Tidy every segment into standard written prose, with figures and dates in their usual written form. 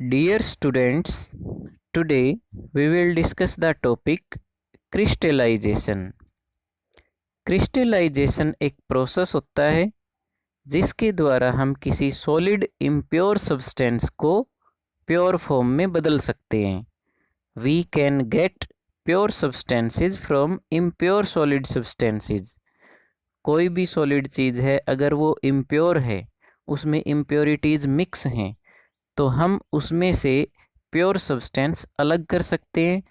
Dear students, today we will discuss the topic crystallization. Crystallization एक process होता है जिसके द्वारा हम किसी सॉलिड इम्प्योर सब्सटेंस को प्योर फॉर्म में बदल सकते हैं. We can get pure substances from impure solid substances. कोई भी सॉलिड चीज़ है, अगर वो इम्प्योर है, उसमें इम्प्योरिटीज़ मिक्स हैं, तो हम उसमें से प्योर सब्सटेंस अलग कर सकते हैं.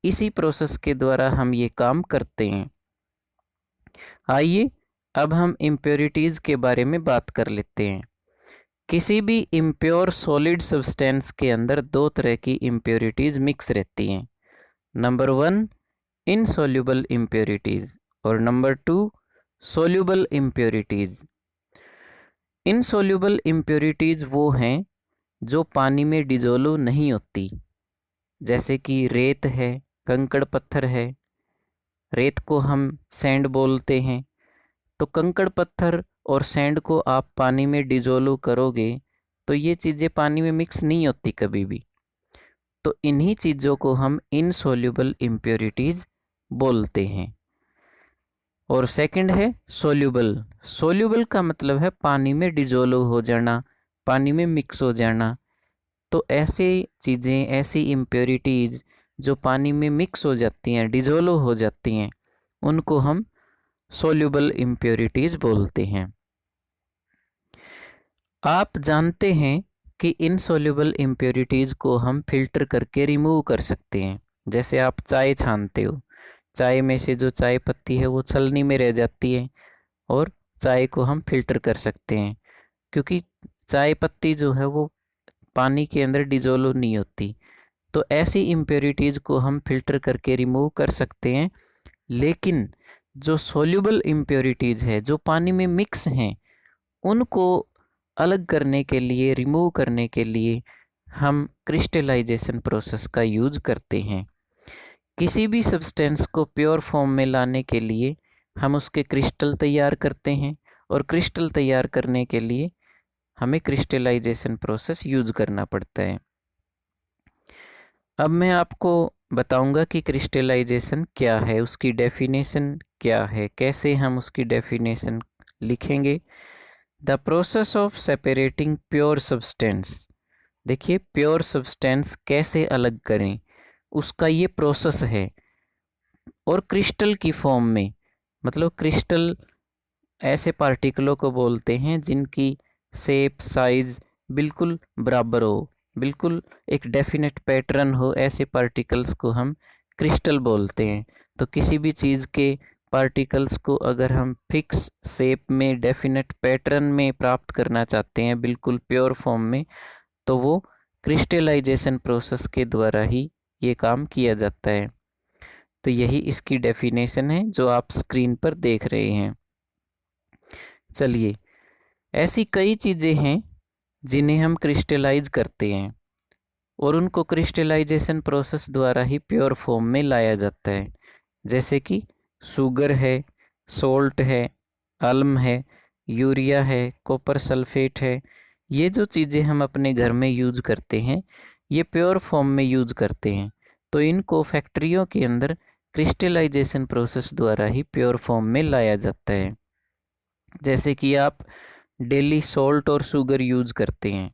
इसी प्रोसेस के द्वारा हम ये काम करते हैं. आइए अब हम इम्प्योरिटीज़ के बारे में बात कर लेते हैं. किसी भी इम्प्योर सॉलिड सब्सटेंस के अंदर दो तरह की इम्प्योरिटीज़ मिक्स रहती हैं. नंबर 1 इनसॉल्युबल इम्प्योरिटीज़ और number 2 soluble impurities. Insoluble impurities वो हैं जो पानी में डिजोल्व नहीं होती, जैसे कि रेत है, कंकड़ पत्थर है. रेत को हम सैंड बोलते हैं. तो कंकड़ पत्थर और सैंड को आप पानी में डिजोल्व करोगे तो ये चीज़ें पानी में मिक्स नहीं होती कभी भी. तो इन्हीं चीज़ों को हम इनसॉल्युबल इम्प्योरिटीज़ बोलते हैं. और सेकंड है सोल्यूबल. सोल्यूबल का मतलब है पानी में डिजोल्व हो जाना, पानी में मिक्स हो जाना. तो ऐसे चीज़ें, ऐसी इम्प्योरिटीज़ जो पानी में मिक्स हो जाती हैं, डिजोल्व हो जाती हैं, उनको हम सोल्यूबल इम्प्योरिटीज़ बोलते हैं. आप जानते हैं कि इनसॉल्युबल इम्प्योरिटीज़ को हम फिल्टर करके रिमूव कर सकते हैं. जैसे आप चाय छानते हो, चाय में से जो चाय पत्ती है वो छलनी में रह जाती है और चाय को हम फिल्टर कर सकते हैं, क्योंकि चाय पत्ती जो है वो पानी के अंदर डिजोल्व नहीं होती. तो ऐसी इम्प्योरिटीज़ को हम फिल्टर करके रिमूव कर सकते हैं. लेकिन जो सोल्यूबल इम्प्योरिटीज़ है, जो पानी में मिक्स हैं, उनको अलग करने के लिए, रिमूव करने के लिए हम क्रिस्टलाइजेशन प्रोसेस का यूज करते हैं. किसी भी सब्सटेंस को प्योर फॉर्म में लाने के लिए हम उसके क्रिस्टल तैयार करते हैं, और क्रिस्टल तैयार करने के लिए हमें क्रिस्टलाइजेशन प्रोसेस यूज करना पड़ता है. अब मैं आपको बताऊंगा कि क्रिस्टलाइजेशन क्या है, उसकी डेफिनेशन क्या है, कैसे हम उसकी डेफिनेशन लिखेंगे. The process of separating pure substance. देखिए, प्योर सब्सटेंस कैसे अलग करें, उसका ये प्रोसेस है. और क्रिस्टल की फॉर्म में, मतलब क्रिस्टल ऐसे पार्टिकलों को बोलते हैं जिनकी शेप, साइज बिल्कुल बराबर हो, बिल्कुल एक डेफिनेट पैटर्न हो. ऐसे पार्टिकल्स को हम क्रिस्टल बोलते हैं. तो किसी भी चीज़ के पार्टिकल्स को अगर हम फिक्स शेप में, डेफिनेट पैटर्न में प्राप्त करना चाहते हैं, बिल्कुल प्योर फॉर्म में, तो वो क्रिस्टलाइजेशन प्रोसेस के द्वारा ही ये काम किया जाता है. तो यही इसकी डेफिनेशन है जो आप स्क्रीन पर देख रहे हैं. चलिए, ऐसी कई चीज़ें हैं जिन्हें हम क्रिस्टलाइज करते हैं और उनको क्रिस्टलाइजेशन प्रोसेस द्वारा ही प्योर फॉर्म में लाया जाता है. जैसे कि शुगर है, सोल्ट है, आलम है, यूरिया है, कॉपर सल्फेट है. ये जो चीज़ें हम अपने घर में यूज करते हैं, ये प्योर फॉर्म में यूज करते हैं. तो इनको फैक्ट्रियों के अंदर क्रिस्टलाइजेशन प्रोसेस द्वारा ही प्योर फॉर्म में लाया जाता है. जैसे कि आप डेली सॉल्ट और शुगर यूज करते हैं.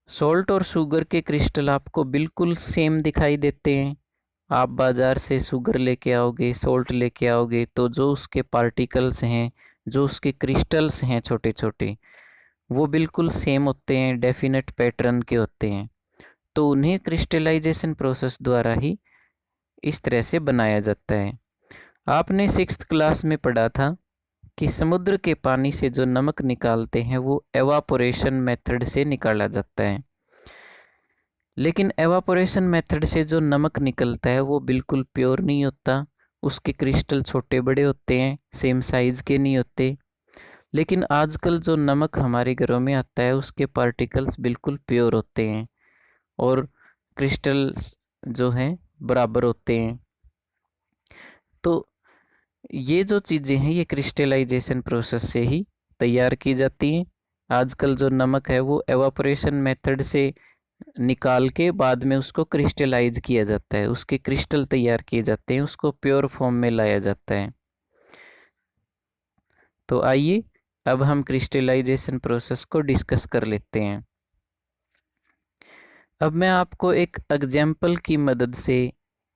सॉल्ट और शुगर के क्रिस्टल आपको बिल्कुल सेम दिखाई देते हैं. आप बाज़ार से शुगर लेके आओगे, सॉल्ट लेके आओगे, तो जो उसके पार्टिकल्स हैं, जो उसके क्रिस्टल्स हैं छोटे छोटे, वो बिल्कुल सेम होते हैं, डेफिनेट पैटर्न के होते हैं. तो उन्हें क्रिस्टलाइजेशन प्रोसेस द्वारा ही इस तरह से बनाया जाता है. आपने 6th क्लास में पढ़ा था कि समुद्र के पानी से जो नमक निकालते हैं वो एवापोरेशन मेथड से निकाला जाता है. लेकिन एवापोरेशन मेथड से जो नमक निकलता है वो बिल्कुल प्योर नहीं होता. उसके क्रिस्टल छोटे बड़े होते हैं, सेम साइज़ के नहीं होते. लेकिन आजकल जो नमक हमारे घरों में आता है उसके पार्टिकल्स बिल्कुल प्योर होते हैं और क्रिस्टल्स जो हैं बराबर होते हैं. तो ये जो चीज़ें हैं ये क्रिस्टलाइजेशन प्रोसेस से ही तैयार की जाती हैं. आजकल जो नमक है वो एवापोरेशन मेथड से निकाल के बाद में उसको क्रिस्टलाइज किया जाता है, उसके क्रिस्टल तैयार किए जाते हैं, उसको प्योर फॉर्म में लाया जाता है। तो आइए अब हम क्रिस्टलाइजेशन प्रोसेस को डिस्कस कर लेते हैं। अब मैं आपको एक एग्जाम्पल की मदद से,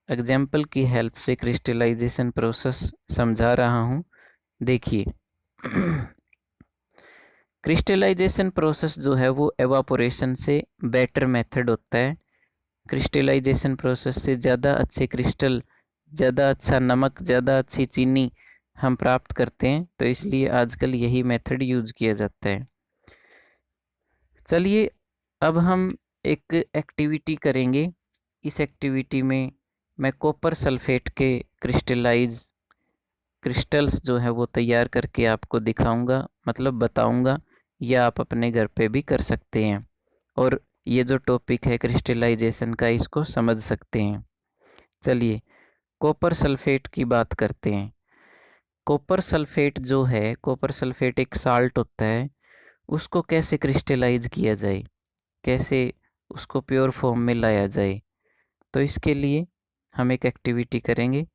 एग्जाम्पल की हेल्प से क्रिस्टलाइजेशन प्रोसेस समझा रहा हूँ। देखिए क्रिस्टलाइजेशन प्रोसेस जो है वो एवापोरेशन से बेटर मेथड होता है। क्रिस्टलाइजेशन प्रोसेस से ज़्यादा अच्छे क्रिस्टल, ज़्यादा अच्छा नमक, ज़्यादा अच्छी चीनी हम प्राप्त करते हैं, तो इसलिए आजकल यही मेथड यूज किया जाता है। चलिए अब हम एक एक्टिविटी करेंगे। इस एक्टिविटी में मैं कॉपर सल्फेट के क्रिस्टल्स जो है वो तैयार करके आपको दिखाऊंगा, मतलब बताऊंगा, या आप अपने घर पे भी कर सकते हैं और ये जो टॉपिक है क्रिस्टलाइजेशन का, इसको समझ सकते हैं। चलिए कॉपर सल्फेट की बात करते हैं। कॉपर सल्फेट जो है, कॉपर सल्फेट एक साल्ट होता है, उसको कैसे क्रिस्टलाइज किया जाए, कैसे उसको प्योर फॉर्म में लाया जाए, तो इसके लिए हम एक एक्टिविटी करेंगे।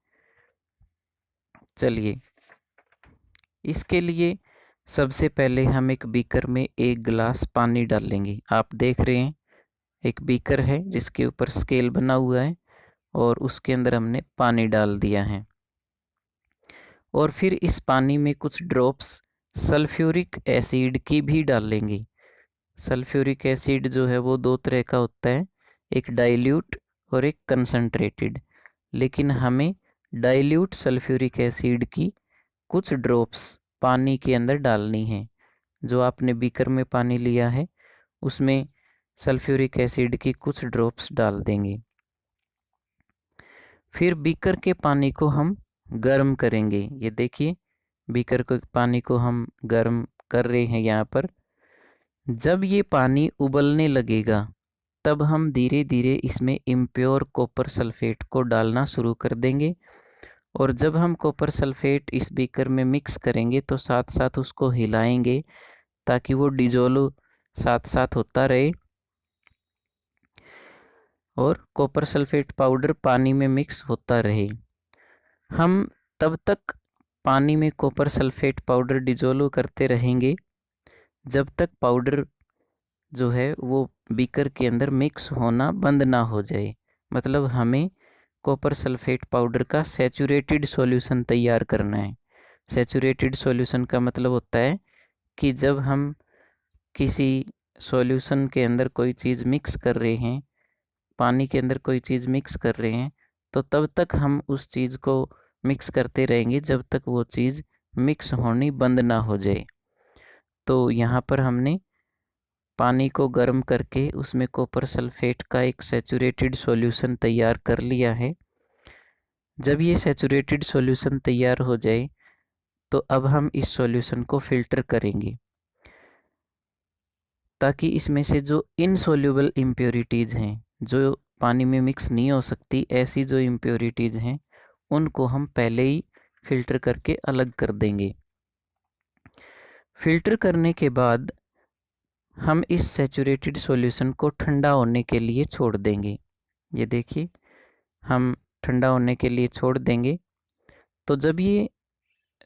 चलिए इसके लिए सबसे पहले हम एक बीकर में एक गिलास पानी डालेंगे। आप देख रहे हैं एक बीकर है जिसके ऊपर स्केल बना हुआ है और उसके अंदर हमने पानी डाल दिया है। और फिर इस पानी में कुछ ड्रॉप्स सल्फ्यूरिक एसिड की भी डालेंगे। सल्फ्यूरिक एसिड जो है वो दो तरह का होता है, एक डाइल्यूट और एक कंसंट्रेटेड, लेकिन हमें डाइल्यूट सल्फ्यूरिक एसिड की कुछ ड्रॉप्स पानी के अंदर डालनी है। जो आपने बीकर में पानी लिया है उसमें सल्फ्यूरिक एसिड की कुछ ड्रॉप्स डाल देंगे। फिर बीकर के पानी को हम गर्म करेंगे। ये देखिए बीकर के पानी को हम गर्म कर रहे हैं यहाँ पर। जब ये पानी उबलने लगेगा तब हम धीरे धीरे इसमें इम्प्योर कॉपर सल्फेट को डालना शुरू कर देंगे। और जब हम कॉपर सल्फेट इस बीकर में मिक्स करेंगे तो साथ साथ उसको हिलाएंगे ताकि वो डिजोल्व साथ साथ होता रहे और कॉपर सल्फेट पाउडर पानी में मिक्स होता रहे। हम तब तक पानी में कॉपर सल्फेट पाउडर डिजोल्व करते रहेंगे जब तक पाउडर जो है वो बीकर के अंदर मिक्स होना बंद ना हो जाए। मतलब हमें कॉपर सल्फेट पाउडर का सैचुरेटेड सॉल्यूशन तैयार करना है। सैचुरेटेड सॉल्यूशन का मतलब होता है कि जब हम किसी सॉल्यूशन के अंदर कोई चीज़ मिक्स कर रहे हैं, पानी के अंदर कोई चीज़ मिक्स कर रहे हैं, तो तब तक हम उस चीज़ को मिक्स करते रहेंगे जब तक वो चीज़ मिक्स होनी बंद ना हो जाए। तो यहाँ पर हमने पानी को गर्म करके उसमें कॉपर सल्फेट का एक सैचुरेटेड सॉल्यूशन तैयार कर लिया है। जब ये सैचुरेटेड सॉल्यूशन तैयार हो जाए तो अब हम इस सॉल्यूशन को फिल्टर करेंगे ताकि इसमें से जो इनसोल्यूबल इम्प्योरिटीज़ हैं, जो पानी में मिक्स नहीं हो सकती, ऐसी जो इम्प्योरिटीज़ हैं उनको हम पहले ही फिल्टर करके अलग कर देंगे। फिल्टर करने के बाद हम इस सैचुरेटेड सॉल्यूशन को ठंडा होने के लिए छोड़ देंगे। ये देखिए हम ठंडा होने के लिए छोड़ देंगे। तो जब ये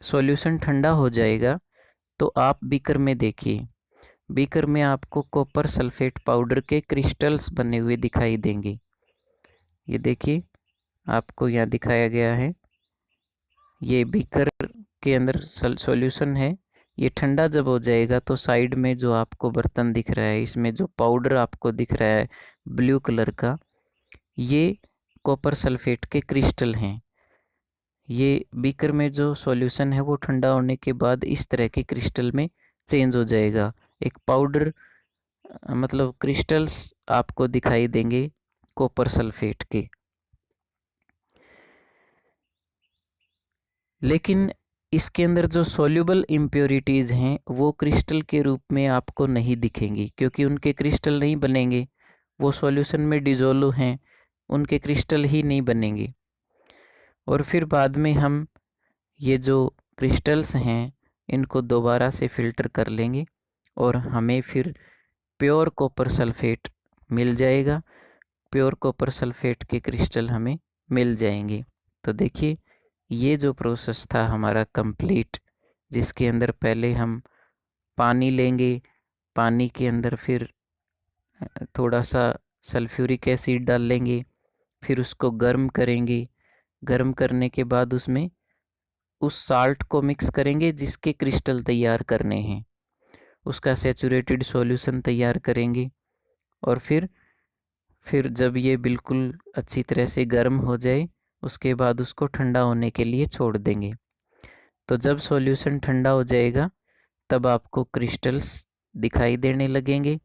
सॉल्यूशन ठंडा हो जाएगा तो आप बीकर में देखिए, बीकर में आपको कॉपर सल्फेट पाउडर के क्रिस्टल्स बने हुए दिखाई देंगे। ये देखिए आपको यहाँ दिखाया गया है, ये बीकर के अंदर सॉल्यूशन है। ये ठंडा जब हो जाएगा तो साइड में जो आपको बर्तन दिख रहा है, इसमें जो पाउडर आपको दिख रहा है ब्लू कलर का, ये कॉपर सल्फेट के क्रिस्टल हैं। ये बीकर में जो सॉल्यूशन है वो ठंडा होने के बाद इस तरह के क्रिस्टल में चेंज हो जाएगा। एक पाउडर मतलब क्रिस्टल्स आपको दिखाई देंगे कॉपर सल्फेट के। लेकिन इसके अंदर जो सॉल्युबल इम्प्योरिटीज़ हैं वो क्रिस्टल के रूप में आपको नहीं दिखेंगी, क्योंकि उनके क्रिस्टल नहीं बनेंगे, वो सॉल्यूशन में डिजोल्व हैं, उनके क्रिस्टल ही नहीं बनेंगे। और फिर बाद में हम ये जो क्रिस्टल्स हैं इनको दोबारा से फिल्टर कर लेंगे और हमें फिर प्योर कॉपर सल्फेट मिल जाएगा। प्योर कॉपर सल्फेट के क्रिस्टल हमें मिल जाएंगे। तो देखिए ये जो प्रोसेस था हमारा कंप्लीट, जिसके अंदर पहले हम पानी लेंगे, पानी के अंदर फिर थोड़ा सा सल्फ्यूरिक एसिड डाल लेंगे, फिर उसको गर्म करेंगे। गर्म करने के बाद उसमें उस साल्ट को मिक्स करेंगे जिसके क्रिस्टल तैयार करने हैं, उसका सैचुरेटेड सॉल्यूशन तैयार करेंगे। और फिर जब ये बिल्कुल अच्छी तरह से गर्म हो जाए उसके बाद उसको ठंडा होने के लिए छोड़ देंगे। तो जब सॉल्यूशन ठंडा हो जाएगा तब आपको क्रिस्टल्स दिखाई देने लगेंगे,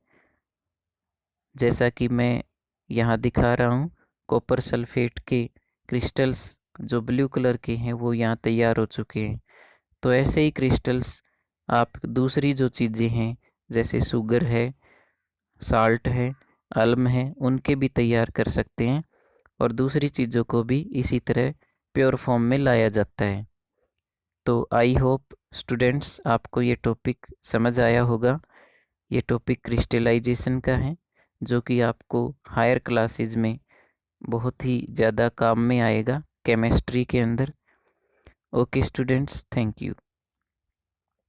जैसा कि मैं यहाँ दिखा रहा हूँ। कॉपर सल्फेट के क्रिस्टल्स जो ब्लू कलर के हैं वो यहाँ तैयार हो चुके हैं। तो ऐसे ही क्रिस्टल्स आप दूसरी जो चीज़ें हैं जैसे शुगर है, साल्ट है, अल्म है, उनके भी तैयार कर सकते हैं और दूसरी चीज़ों को भी इसी तरह प्योर फॉर्म में लाया जाता है। तो आई होप स्टूडेंट्स आपको ये टॉपिक समझ आया होगा। ये टॉपिक क्रिस्टलाइजेशन का है जो कि आपको हायर क्लासेस में बहुत ही ज़्यादा काम में आएगा केमिस्ट्री के अंदर। Okay students, thank you.